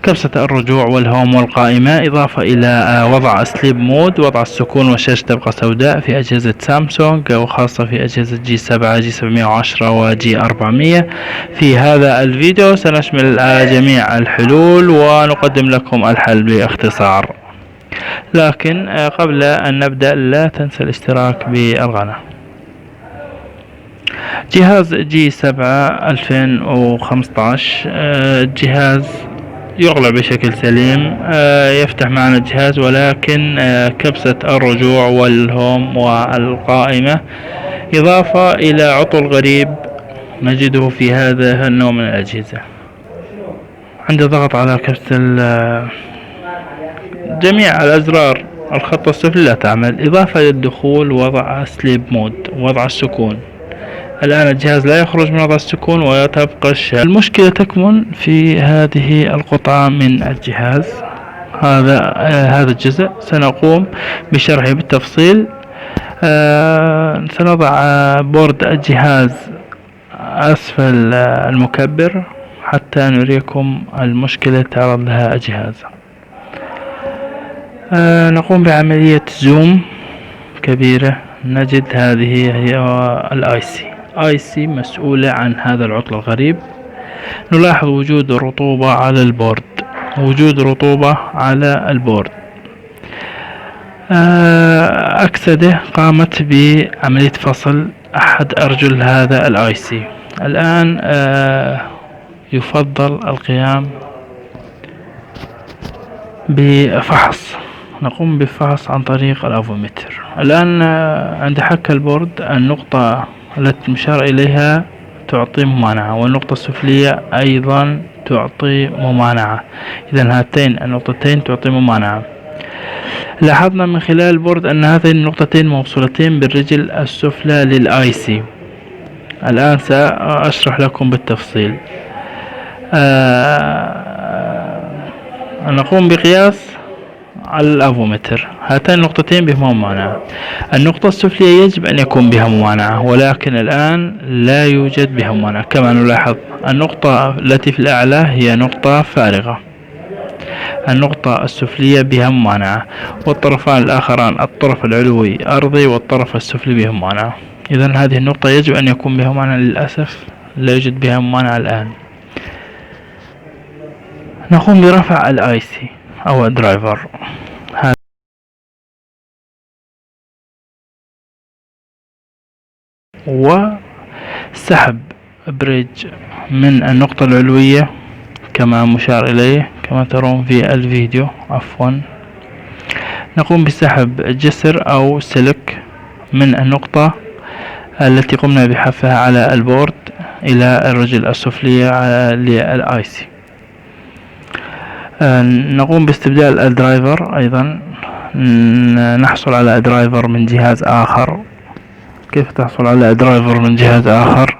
كبسة الرجوع والهوم والقائمة، إضافة إلى وضع سليب مود، وضع السكون والشاشة تبقى سوداء في أجهزة سامسونج، وخاصة في أجهزة جي 7 جي 710 وجي 400. في هذا الفيديو سنشمل جميع الحلول ونقدم لكم الحل باختصار. لكن قبل أن نبدأ لا تنسى الاشتراك بالقناة. جهاز جي 7 2015 جهاز يغلق بشكل سليم، يفتح معنا الجهاز، ولكن كبسة الرجوع والهوم والقائمة إضافة إلى عطل غريب نجده في هذا النوع من الأجهزة. عند الضغط على كبسة جميع الأزرار الخط السفلي لا تعمل، إضافة للدخول وضع سليب مود، وضع السكون. الآن الجهاز لا يخرج من وضع السكون وتبقى الشاشة. المشكلة تكمن في هذه القطعة من الجهاز. هذا الجزء سنقوم بشرحه بالتفصيل. سنضع بورد الجهاز أسفل المكبر حتى نريكم المشكلة تعرض لها الجهاز. نقوم بعملية زوم كبيرة، نجد هذه هي الاي سي مسؤولة عن هذا العطل الغريب. نلاحظ وجود رطوبة على البورد، أكسدة قامت بعملية فصل أحد أرجل هذا الاي سي. الآن يفضل القيام بفحص. نقوم بفحص عن طريق الافومتر. الآن عند حك البورد النقطة التي مشار إليها تعطي ممانعة، والنقطة السفلية أيضا تعطي ممانعة. إذن هاتين النقطتين تعطي ممانعة. لاحظنا من خلال البورد أن هاتين النقطتين موصولتين بالرجل السفلى للآي سي. الآن سأشرح لكم بالتفصيل. نقوم بقياس على الافومتر. هاتين النقطتين بهما ممانعة. النقطة السفلية يجب أن يكون بها ممانعة، ولكن الآن لا يوجد بها ممانعة. كما نلاحظ النقطة التي في الأعلى هي نقطة فارغة، النقطة السفلية بها ممانعة، والطرفان الآخران الطرف العلوي أرضي والطرف السفلي به ممانعة. إذن هذه النقطة يجب أن يكون بها ممانعة، للأسف لا يوجد بها ممانعة الآن. نقوم برفع الاي سي او الدرايفر، وسحب بريدج من النقطة العلوية كما مشار إليه كما ترون في الفيديو. نقوم بسحب جسر أو سلك من النقطة التي قمنا بحفها على البورد إلى الرجل السفلية للآي سي. نقوم باستبدال الدرايفر. أيضا نحصل على درايفر من جهاز آخر. كيف تحصل على درايفر من جهاز آخر؟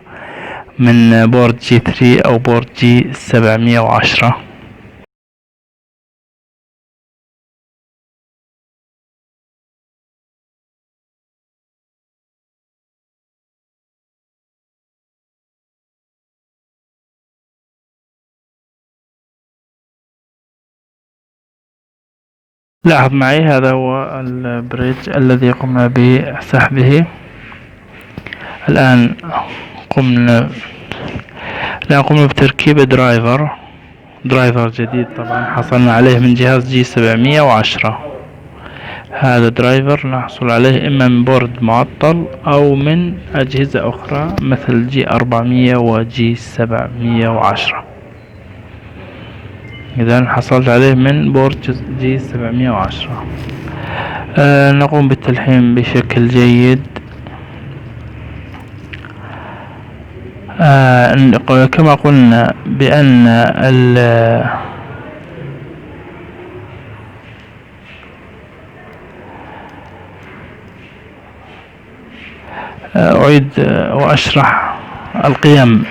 من بورد جي 3 أو بورد جي 710. لاحظ معي هذا هو البريدج الذي قمنا بسحبه. الآن قمنا بتركيب درايفر جديد. طبعا حصلنا عليه من جهاز جي 710. هذا درايفر نحصل عليه إما من بورد معطل أو من أجهزة أخرى مثل جي 400 وجي 710. إذا حصلت عليه من بورد جي 710. نقوم بالتلحيم بشكل جيد. كما قلنا بأن أعيد وأشرح قيم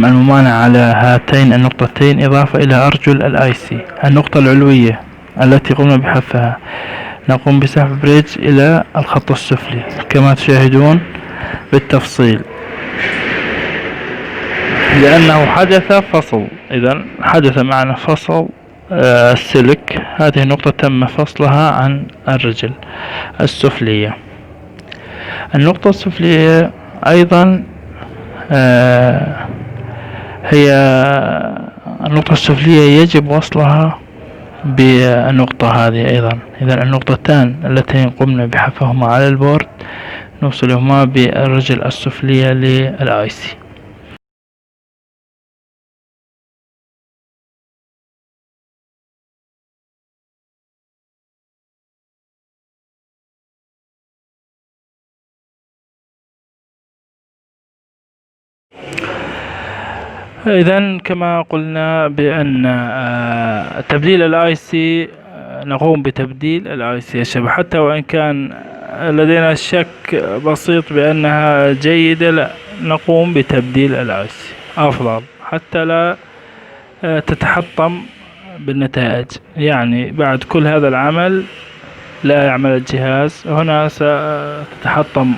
الممانعة على هاتين النقطتين، إضافة إلى أرجل الاي سي. النقطة العلوية التي قمنا بحفها نقوم بسحب بريدج إلى الخط السفلي كما تشاهدون بالتفصيل، لأنه حدث فصل. إذن حدث معنا فصل السلك. هذه النقطة تم فصلها عن الرجل السفلية. النقطة السفلية أيضا هي النقطة السفلية يجب وصلها بالنقطة هذه أيضا. إذا النقطتان اللتين قمنا بحفهما على البورد نوصلهما بالرجل السفلية للآي سي. إذا كما قلنا بأن تبديل الاي سي نقوم بتبديل الاي سي الشبه، حتى وإن كان لدينا شك بسيط بأنها جيدة، لا، نقوم بتبديل الاي سي أفضل حتى لا تتحطم بالنتائج. يعني بعد كل هذا العمل لا يعمل الجهاز، هنا ستتحطم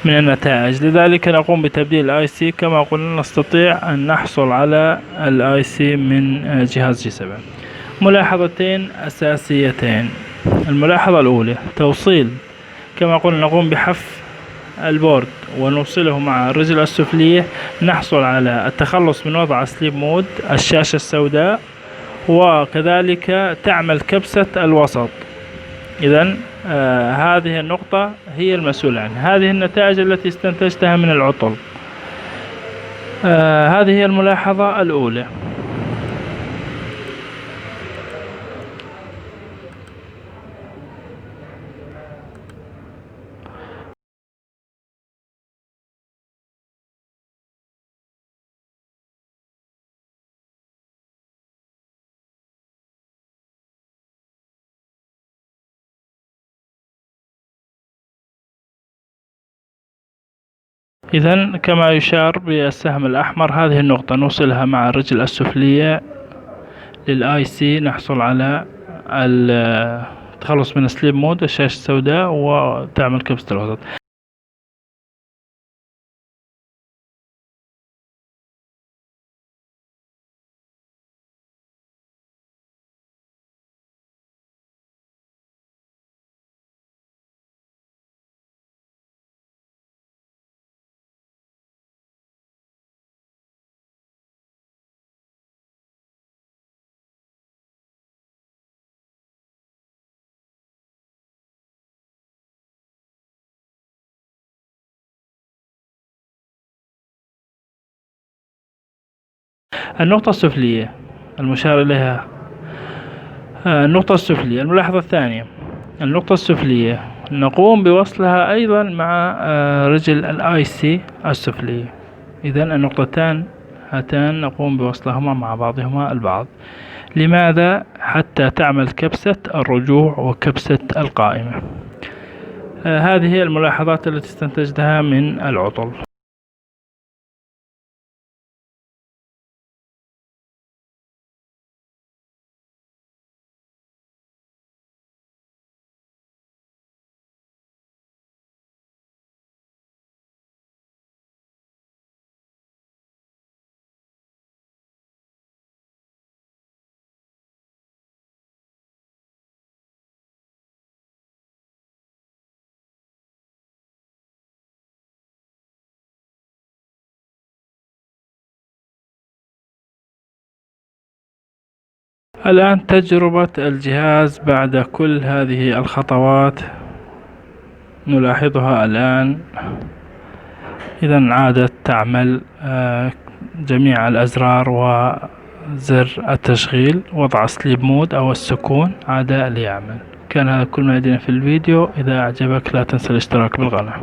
من النتائج. لذلك نقوم بتبديل الاي سي. كما قلنا نستطيع أن نحصل على الاي سي من جهاز جي 7. ملاحظتين أساسيتين. الملاحظة الأولى توصيل، كما قلنا نقوم بحف البورد ونوصله مع الرجل السفلية، نحصل على التخلص من وضع سليب مود الشاشة السوداء، وكذلك تعمل كبسة الوسط. إذن هذه النقطة هي المسؤولة عنها. هذه النتائج التي استنتجتها من العطل. هذه هي الملاحظة الأولى. إذن كما يشار بالسهم الأحمر، هذه النقطة نوصلها مع الرجل السفلية للآي سي، نحصل على التخلص من سليب مود الشاشة السوداء وتعمل كبسة الوسط. النقطة السفلية المشار إليها، النقطة السفلية. الملاحظة الثانية، النقطة السفلية نقوم بوصلها أيضا مع رجل الاي سي السفلية. إذن النقطتان هاتان نقوم بوصلهما مع بعضهما البعض. لماذا؟ حتى تعمل كبسة الرجوع وكبسة القائمة. هذه هي الملاحظات التي استنتجتها من العطل. الآن تجربة الجهاز بعد كل هذه الخطوات نلاحظها الآن. إذا عادت تعمل جميع الأزرار وزر التشغيل، وضع سليب مود أو السكون عاد ليعمل. كان هذا كل ما لدينا في الفيديو. إذا أعجبك لا تنسى الاشتراك بالقناة.